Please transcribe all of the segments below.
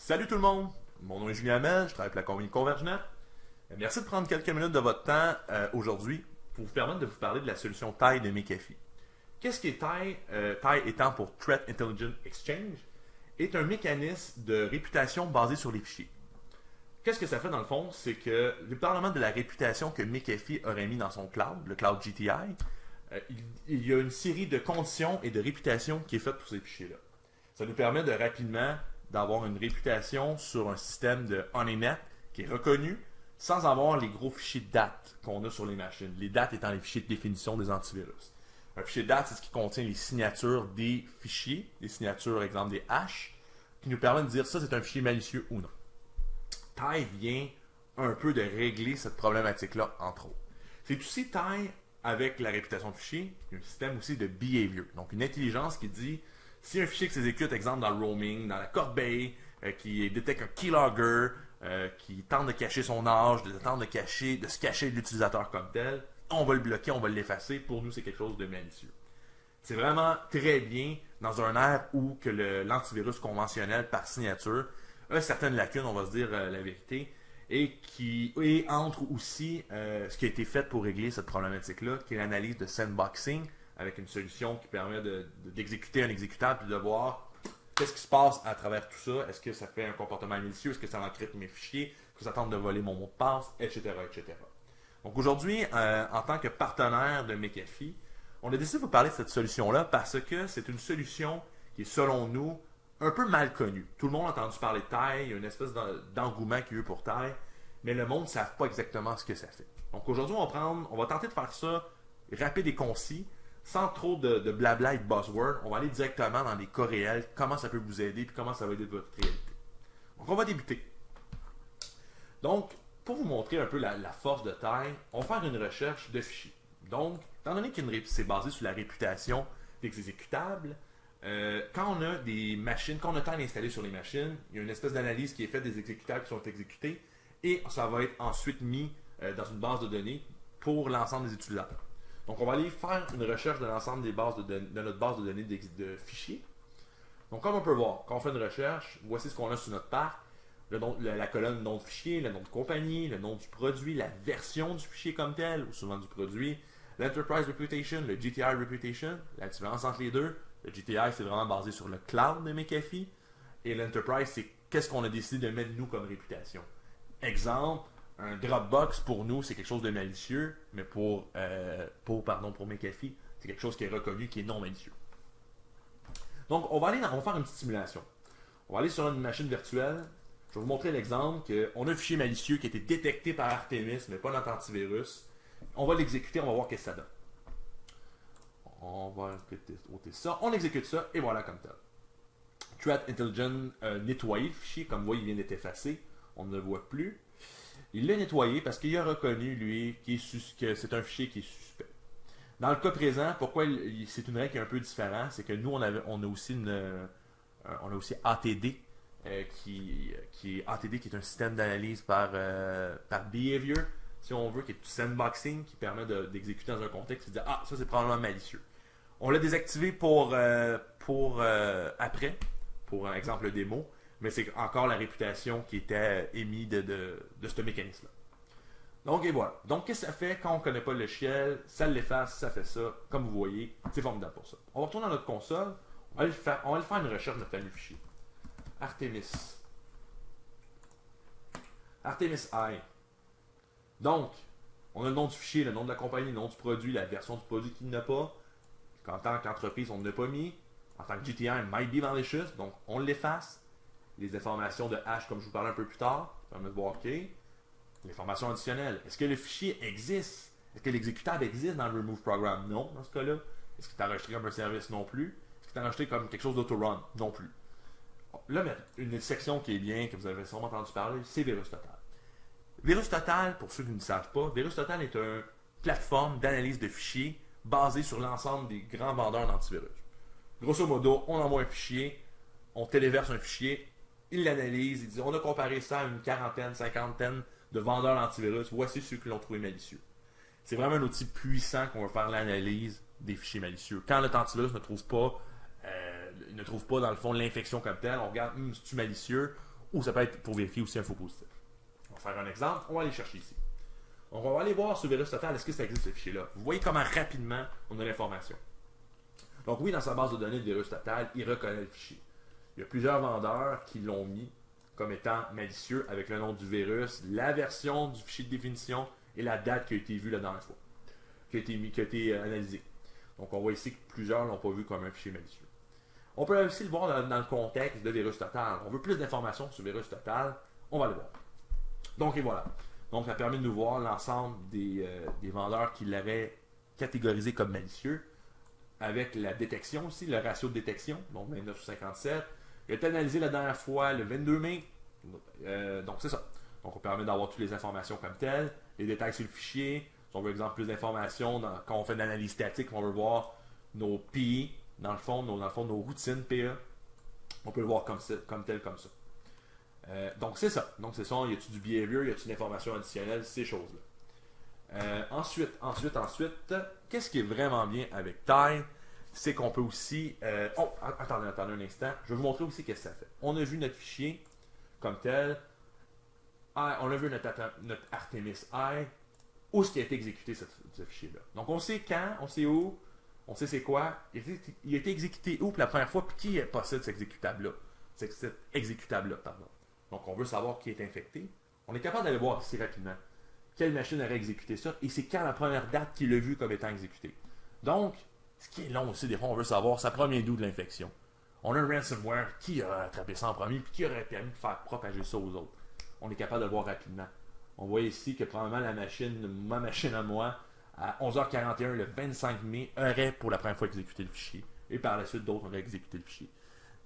Salut tout le monde, mon nom est Julien Hamel, je travaille pour la compagnie ConvergeNet. Merci de prendre quelques minutes de votre temps aujourd'hui pour vous permettre de vous parler de la solution TIE de McAfee. Qu'est-ce qui est TIE? TIE étant pour Threat Intelligence Exchange, est un mécanisme de réputation basé sur les fichiers. Qu'est-ce que ça fait dans le fond? C'est que, dépendamment de la réputation que McAfee aurait mis dans son cloud, le cloud GTI, il y a une série de conditions et de réputation qui est faite pour ces fichiers-là. Ça nous permet de rapidement d'avoir une réputation sur un système de honeynet qui est reconnu sans avoir les gros fichiers de date qu'on a sur les machines. Les dates étant les fichiers de définition des antivirus. Un fichier de date, c'est ce qui contient les signatures des fichiers, les signatures, exemple des hashes, qui nous permettent de dire ça c'est un fichier malicieux ou non. TIE vient un peu de régler cette problématique-là, entre autres. C'est aussi TIE avec la réputation de fichier, il y a un système aussi de behavior, donc une intelligence qui dit si un fichier qui s'exécute, exemple dans le roaming, dans la corbeille, qui détecte un keylogger, qui tente de cacher son âge, de se cacher de l'utilisateur comme tel, on va le bloquer, on va l'effacer. Pour nous, c'est quelque chose de malicieux. C'est vraiment très bien dans un ère où que l'antivirus conventionnel par signature a certaines lacunes, on va se dire la vérité, et entre aussi ce qui a été fait pour régler cette problématique-là, qui est l'analyse de sandboxing, avec une solution qui permet d'exécuter un exécutable et de voir qu'est-ce qui se passe à travers tout ça. Est-ce que ça fait un comportement malicieux? Est-ce que ça encrypte mes fichiers? Est-ce que ça tente de voler mon mot de passe? Etc. etc. Donc aujourd'hui, en tant que partenaire de McAfee, on a décidé de vous parler de cette solution-là parce que c'est une solution qui est, selon nous, un peu mal connue. Tout le monde a entendu parler de TIE, il y a une espèce d'engouement qu'il y a eu pour TIE, mais le monde ne savent pas exactement ce que ça fait. Donc aujourd'hui, on va tenter de faire ça rapide et concis, sans trop de blabla et de buzzwords. On va aller directement dans les cas réels, comment ça peut vous aider, puis comment ça va aider votre réalité. Donc on va débuter. Donc, pour vous montrer un peu la force de TIE, on va faire une recherche de fichiers. Donc, étant donné que c'est basé sur la réputation d'exécutables, quand on a des machines, quand on a TIE installé sur les machines, il y a une espèce d'analyse qui est faite des exécutables qui sont exécutés et ça va être ensuite mis dans une base de données pour l'ensemble des utilisateurs. Donc, on va aller faire une recherche de l'ensemble de notre base de données de fichiers. Donc, comme on peut voir, quand on fait une recherche, voici ce qu'on a sur notre parc. La colonne nom de fichier, le nom de compagnie, le nom du produit, la version du fichier comme tel, ou souvent du produit, l'Enterprise Reputation, le GTI Reputation. La différence entre les deux, le GTI, c'est vraiment basé sur le cloud de McAfee, et l'Enterprise, c'est qu'est-ce qu'on a décidé de mettre nous comme réputation. Exemple, un Dropbox, pour nous, c'est quelque chose de malicieux, mais pour McAfee, c'est quelque chose qui est reconnu, qui est non malicieux. Donc, on va faire une petite simulation. On va aller sur une machine virtuelle. Je vais vous montrer l'exemple qu'on a un fichier malicieux qui a été détecté par Artemis, mais pas notre antivirus. On va l'exécuter, on va voir ce que ça donne. On va ôter ça, on exécute ça, et voilà comme tel. Threat Intelligence nettoyé le fichier, comme vous voyez, il vient d'être effacé. On ne le voit plus. Il l'a nettoyé parce qu'il a reconnu, lui, que c'est un fichier qui est suspect. Dans le cas présent, pourquoi c'est une règle qui est un peu différente, c'est que nous, on a aussi ATD, qui est un système d'analyse par behavior, si on veut, qui est du sandboxing, qui permet d'exécuter dans un contexte et de dire « Ah, ça c'est probablement malicieux ». On l'a désactivé pour après, pour un exemple démo, mais c'est encore la réputation qui était émise de ce mécanisme-là. Donc, et voilà. Donc, qu'est-ce que ça fait quand on ne connaît pas le logiciel? Ça l'efface, ça fait ça. Comme vous voyez, c'est formidable pour ça. On va retourner dans notre console. On va aller faire une recherche de notre famille de fichiers. Artemis I. Donc, on a le nom du fichier, le nom de la compagnie, le nom du produit, la version du produit qu'il n'a pas. En tant qu'entreprise, on ne l'a pas mis. En tant que GTI, might be malicious. Donc, on l'efface. Les informations de hash, comme je vous parlais un peu plus tard, ça permet de voir OK. L'information additionnelle. Est-ce que le fichier existe? Est-ce que l'exécutable existe dans le remove program? Non, dans ce cas-là. Est-ce que tu as enregistré comme un service? Non plus. Est-ce que tu as enregistré comme quelque chose d'auto-run? Non plus. Là, une section qui est bien, que vous avez sûrement entendu parler, c'est VirusTotal. VirusTotal, pour ceux qui ne savent pas, VirusTotal est une plateforme d'analyse de fichiers basée sur l'ensemble des grands vendeurs d'antivirus. Grosso modo, on envoie un fichier, on téléverse un fichier, il l'analyse, il dit on a comparé ça à une quarantaine, cinquantaine de vendeurs d'antivirus, voici ceux qui l'ont trouvé malicieux. C'est vraiment un outil puissant qu'on va faire l'analyse des fichiers malicieux. Quand notre antivirus ne trouve pas dans le fond l'infection comme telle, on regarde c'est-tu malicieux ou ça peut être pour vérifier aussi un faux positif. On va faire un exemple, on va aller chercher ici. Donc, on va aller voir sur VirusTotal, est-ce que ça existe ce fichier-là. Vous voyez comment rapidement on a l'information. Donc oui, dans sa base de données de VirusTotal, il reconnaît le fichier. Il y a plusieurs vendeurs qui l'ont mis comme étant malicieux avec le nom du virus, la version du fichier de définition et la date qui a été vue la dernière fois, qui a été analysée. Donc on voit ici que plusieurs ne l'ont pas vu comme un fichier malicieux. On peut aussi le voir dans le contexte de VirusTotal. On veut plus d'informations sur VirusTotal, on va le voir. Donc et voilà. Donc ça permet de nous voir l'ensemble des vendeurs qui l'avaient catégorisé comme malicieux, avec la détection aussi, le ratio de détection, donc 29 sur 57. Il a été analysé la dernière fois le 22 mai. Donc c'est ça. Donc on permet d'avoir toutes les informations comme telles, les détails sur le fichier. Si on veut, exemple, plus d'informations, quand on fait de l'analyse statique, on veut voir nos PI, dans le fond, nos routines PA. On peut le voir comme tel, comme ça. Donc c'est ça. Donc c'est ça. Y a-t-il du behavior, y a-t-il une information additionnelle, ces choses-là. Ensuite, qu'est-ce qui est vraiment bien avec Tile, c'est qu'on peut aussi... attendez un instant. Je vais vous montrer aussi qu'est-ce que ça fait. On a vu notre fichier comme tel. On a vu notre Artemis I. Où est-ce qui a été exécuté ce fichier-là. Donc on sait quand, on sait où, on sait c'est quoi. Il a été exécuté où pour la première fois, puis qui possède cet exécutable-là. Cet exécutable-là, pardon. Donc on veut savoir qui est infecté. On est capable d'aller voir ici rapidement quelle machine aurait exécuté ça, et c'est quand la première date qu'il l'a vu comme étant exécuté. Donc, ce qui est long aussi, des fois, on veut savoir, ça provient d'où de l'infection. On a un ransomware, qui a attrapé ça en premier, puis qui aurait permis de faire propager ça aux autres. On est capable de le voir rapidement. On voit ici que probablement ma machine à moi, à 11h41 le 25 mai, aurait pour la première fois exécuté le fichier. Et par la suite, d'autres auraient exécuté le fichier.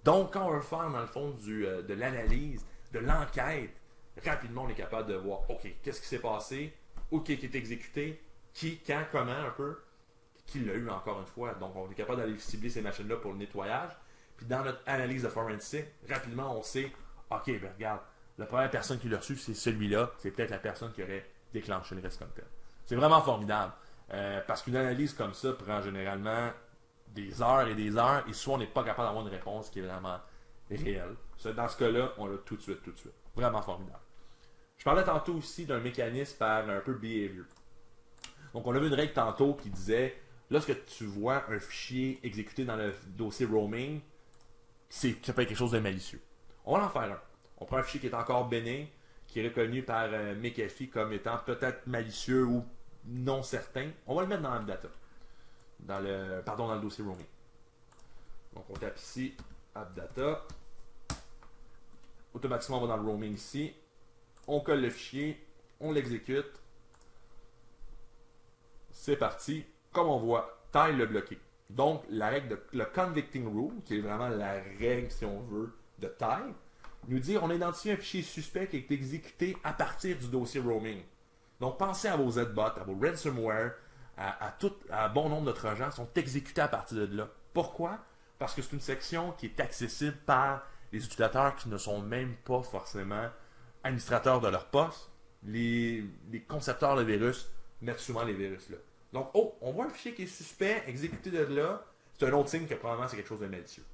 Donc, quand on veut faire, dans le fond, de l'analyse, de l'enquête, rapidement, on est capable de voir, OK, qu'est-ce qui s'est passé, où qui est exécuté, qui, quand, comment, un peu, qui l'a eu encore une fois. Donc, on est capable d'aller cibler ces machines-là pour le nettoyage. Puis, dans notre analyse de forensic, rapidement, on sait, OK, ben regarde, la première personne qui l'a reçu, c'est celui-là. C'est peut-être la personne qui aurait déclenché le reste comme tel. C'est vraiment formidable. Parce qu'une analyse comme ça prend généralement des heures et des heures. Et soit on n'est pas capable d'avoir une réponse qui est vraiment réelle. Dans ce cas-là, on l'a tout de suite. Vraiment formidable. Je parlais tantôt aussi d'un mécanisme par un peu behavior. Donc, on a vu une règle tantôt qui disait, lorsque tu vois un fichier exécuté dans le dossier roaming, ça peut être quelque chose de malicieux. On va en faire un. On prend un fichier qui est encore bénin, qui est reconnu par McAfee comme étant peut-être malicieux ou non certain. On va le mettre dans AppData. Dans le dossier roaming. Donc on tape ici AppData. Automatiquement on va dans le roaming ici. On colle le fichier. On l'exécute. C'est parti. Comme on voit, Tile le bloqué. Donc la règle le convicting rule, qui est vraiment la règle, si on veut, de Tile, nous dit on a identifié un fichier suspect qui est exécuté à partir du dossier roaming. Donc pensez à vos ZBots, à vos ransomware, à un bon nombre de trojans sont exécutés à partir de là. Pourquoi? Parce que c'est une section qui est accessible par les utilisateurs qui ne sont même pas forcément administrateurs de leur poste. Les concepteurs de virus mettent souvent les virus là. Donc, on voit un fichier qui est suspect, exécuté de là, c'est un autre signe que probablement c'est quelque chose de malicieux.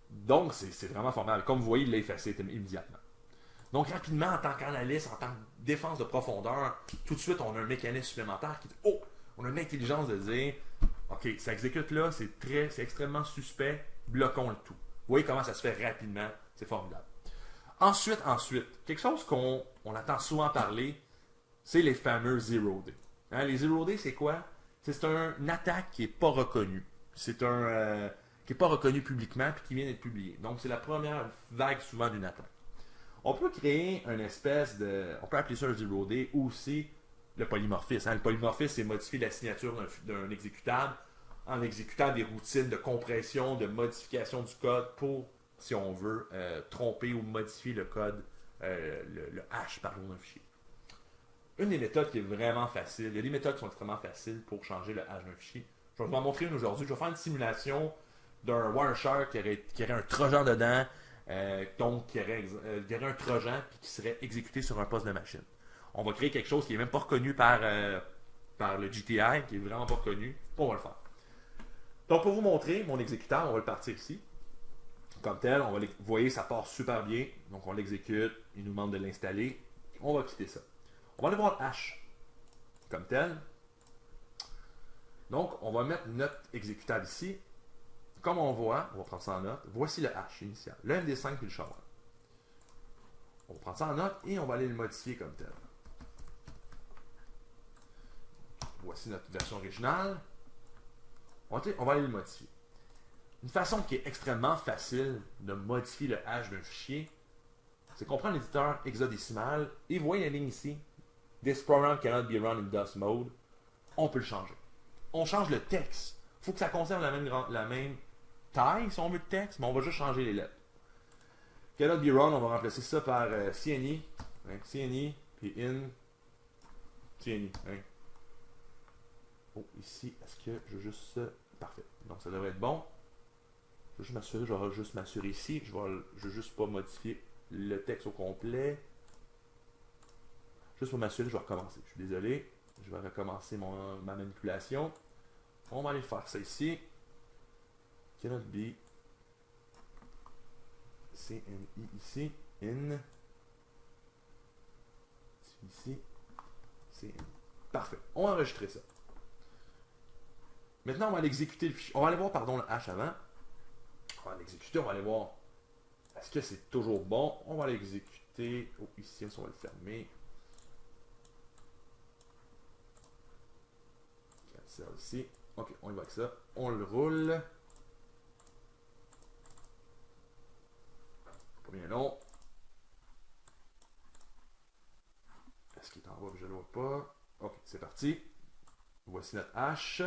Donc, c'est vraiment formidable. Comme vous voyez, il l'a effacé immédiatement. Donc, rapidement, en tant qu'analyste, en tant que défense de profondeur, tout de suite, on a un mécanisme supplémentaire qui dit on a une intelligence de dire OK, ça exécute là, c'est extrêmement suspect, bloquons le tout. Vous voyez comment ça se fait rapidement, c'est formidable. Ensuite, quelque chose qu'on entend souvent parler, c'est les fameux Zero Day. Hein, les Zero Day, c'est quoi? C'est une attaque qui n'est pas reconnue. C'est qui n'est pas reconnu publiquement et qui vient d'être publié. Donc, c'est la première vague souvent d'une attaque. On peut créer une espèce de... On peut appeler ça un Zero Day ou aussi le polymorphisme. Hein. Le polymorphisme, c'est modifier la signature d'un exécutable en exécutant des routines de compression, de modification du code pour, si on veut, tromper ou modifier le code, le hash, pardon, d'un fichier. Une des méthodes qui est vraiment facile, il y a des méthodes qui sont extrêmement faciles pour changer le hash d'un fichier. Je vais vous en montrer une aujourd'hui. Je vais faire une simulation d'un Wireshark qui aurait un trojan dedans, donc qui aurait un trojan puis qui serait exécuté sur un poste de machine. On va créer quelque chose qui n'est même pas reconnu par le GTI, qui est vraiment pas reconnu, puis on va le faire. Donc pour vous montrer mon exécuteur, on va le partir ici. Comme tel, vous voyez, ça part super bien. Donc on l'exécute, il nous demande de l'installer. On va quitter ça. On va aller voir le hash comme tel. Donc on va mettre notre exécutable ici. Comme on voit, on va prendre ça en note. Voici le hash initial, le MD5 puis le SHA-1. On va prendre ça en note et on va aller le modifier comme tel. Voici notre version originale. On va aller le modifier. Une façon qui est extrêmement facile de modifier le hash d'un fichier, c'est qu'on prend l'éditeur hexadécimal et vous voyez la ligne ici. This program cannot be run in DOS mode. On peut le changer. On change le texte. Il faut que ça conserve la même taille, si on veut, de texte, mais on va juste changer les lettres. Cannot be run, on va remplacer ça par CNI. Hein, CNI, puis in. CNI. Hein. Oh, ici, est-ce que je veux juste... Parfait. Donc, ça devrait être bon. Je vais juste m'assurer ici. Je vais juste pas modifier le texte au complet. Juste pour m'assurer, je vais recommencer. Je suis désolé. Je vais recommencer ma manipulation. On va aller faire ça ici. Cannot be CNI ici. In. Ici. CNI. Parfait. On va enregistrer ça. Maintenant, on va aller exécuter le fichier. On va aller voir, pardon, le hash avant. On va l'exécuter, on va aller voir est-ce que c'est toujours bon. On va l'exécuter. Oh, ici, on va le fermer. Ça aussi. Ok, on y va avec ça. On le roule. Pas bien long. Est-ce qu'il est en bas? Je ne le vois pas. Ok, c'est parti. Voici notre hash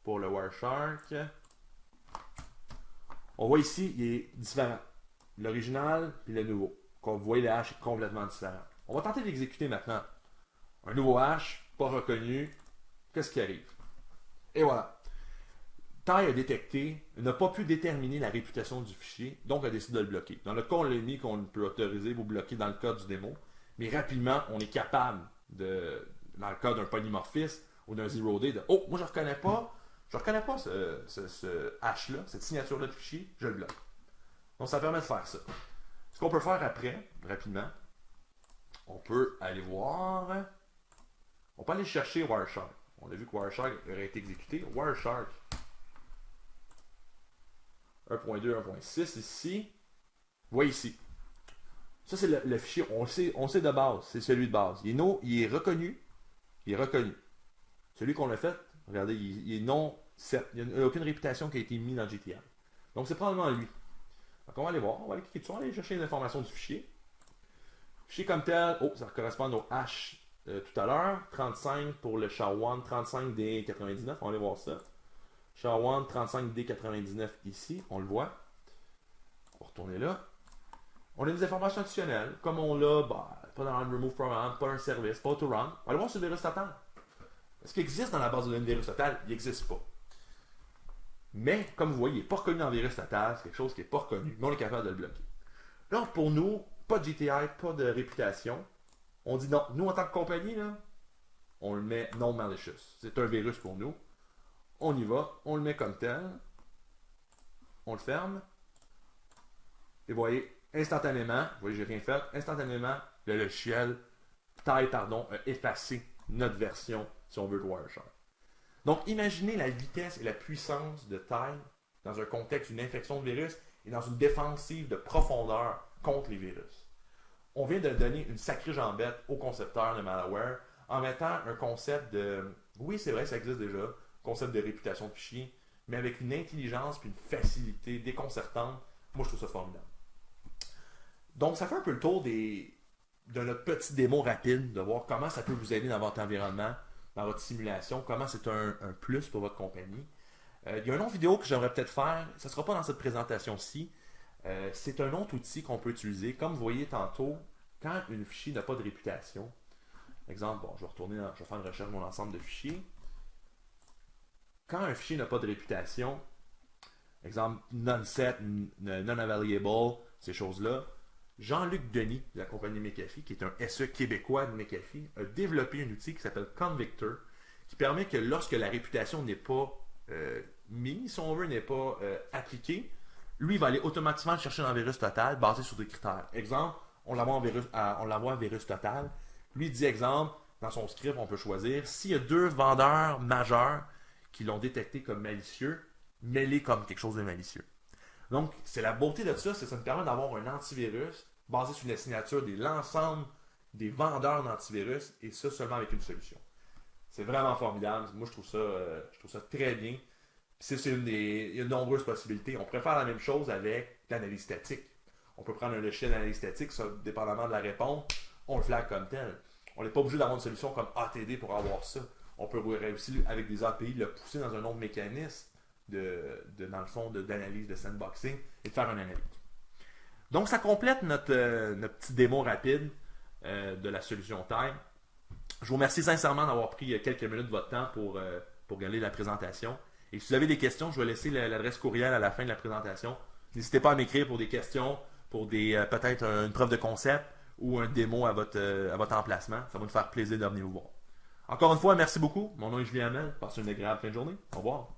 pour le Wireshark. On voit ici, il est différent. L'original et le nouveau. Comme vous voyez, le hash est complètement différent. On va tenter d'exécuter maintenant. Un nouveau hash, pas reconnu. Qu'est-ce qui arrive? Et voilà. Tile a détecté, n'a pas pu déterminer la réputation du fichier, donc a décidé de le bloquer. Dans le cas, on l'a mis qu'on peut autoriser ou bloquer dans le code du démo, mais rapidement, on est capable dans le cas d'un polymorphisme ou d'un zero day, oh, moi je ne reconnais pas ce hash-là, cette signature-là de fichier, je le bloque. Donc ça permet de faire ça. Ce qu'on peut faire après, rapidement, on peut aller voir, on peut aller chercher Wireshark. On a vu que Wireshark aurait été exécuté. Wireshark 1.2, 1.6 ici. Vous voyez ici. Ça, c'est le fichier. On sait de base. C'est celui de base. Il est reconnu. Il est reconnu. Celui qu'on a fait, regardez, il est non set. Il n'y a aucune réputation qui a été mise dans GTI. Donc, c'est probablement lui. Donc, on va aller voir. On va aller cliquer dessus. On va aller chercher les informations du fichier. Fichier comme tel. Oh, ça correspond au hash tout à l'heure. 35 pour le SHA-1, 35D99. On va aller voir ça. SHA-1, 35D99 ici. On le voit. On va retourner là. On a des informations additionnelles. Comme on l'a, pas dans le remove program, pas un service, pas to run. On va aller voir sur le virus total. Est-ce qu'il existe dans la base de données virus total? Il n'existe pas. Mais, comme vous voyez, il n'est pas reconnu dans le virus total. C'est quelque chose qui n'est pas reconnu, mais on est capable de le bloquer. Là, pour nous, pas de GTI, pas de réputation. On dit non. Nous, en tant que compagnie, là, on le met non malicious. C'est un virus pour nous. On y va. On le met comme tel. On le ferme. Et vous voyez, instantanément, vous voyez, j'ai rien fait. Instantanément, le logiciel a effacé notre version, si on veut, de Wireshark. Donc, imaginez la vitesse et la puissance de Tile dans un contexte d'une infection de virus et dans une défensive de profondeur contre les virus. On vient de donner une sacrée jambette au concepteur de malware en mettant un concept de... Oui, c'est vrai, ça existe déjà, concept de réputation de fichier, mais avec une intelligence et une facilité déconcertante. Moi, je trouve ça formidable. Donc, ça fait un peu le tour de notre petit démo rapide, de voir comment ça peut vous aider dans votre environnement, dans votre simulation, comment c'est un plus pour votre compagnie. Il y a un autre vidéo que j'aimerais peut-être faire, ça ne sera pas dans cette présentation-ci. C'est un autre outil qu'on peut utiliser. Comme vous voyez tantôt, quand une fichier n'a pas de réputation, exemple, je vais faire une recherche de mon ensemble de fichiers. Quand un fichier n'a pas de réputation, exemple, non-set, non-available, ces choses-là, Jean-Luc Denis, de la compagnie McAfee, qui est un SE québécois de McAfee, a développé un outil qui s'appelle Convictor, qui permet que lorsque la réputation n'est pas mise, si on veut, n'est pas appliquée, lui, il va aller automatiquement chercher dans Virus Total basé sur des critères. Exemple, on l'envoie à Virus Total. Lui, il dit exemple, dans son script, on peut choisir s'il y a 2 vendeurs majeurs qui l'ont détecté comme malicieux, mets-les comme quelque chose de malicieux. Donc, c'est la beauté de ça, c'est que ça nous permet d'avoir un antivirus basé sur la signature de l'ensemble des vendeurs d'antivirus, et ça seulement avec une solution. C'est vraiment formidable. Moi, je trouve ça très bien. Il y a de nombreuses possibilités. On pourrait faire la même chose avec l'analyse statique. On peut prendre un logiciel d'analyse statique, ça, dépendamment de la réponse, on le flag comme tel. On n'est pas obligé d'avoir une solution comme ATD pour avoir ça. On peut réussir avec des API, le pousser dans un autre mécanisme dans le fond, d'analyse, de sandboxing, et de faire une analyse. Donc, ça complète notre petit démo rapide de la solution Time. Je vous remercie sincèrement d'avoir pris quelques minutes de votre temps pour regarder la présentation. Et si vous avez des questions, je vais laisser l'adresse courriel à la fin de la présentation. N'hésitez pas à m'écrire pour des questions, pour peut-être une preuve de concept ou un démo à votre emplacement. Ça va nous faire plaisir de venir vous voir. Encore une fois, merci beaucoup. Mon nom est Julien Hamel. Passez une agréable fin de journée. Au revoir.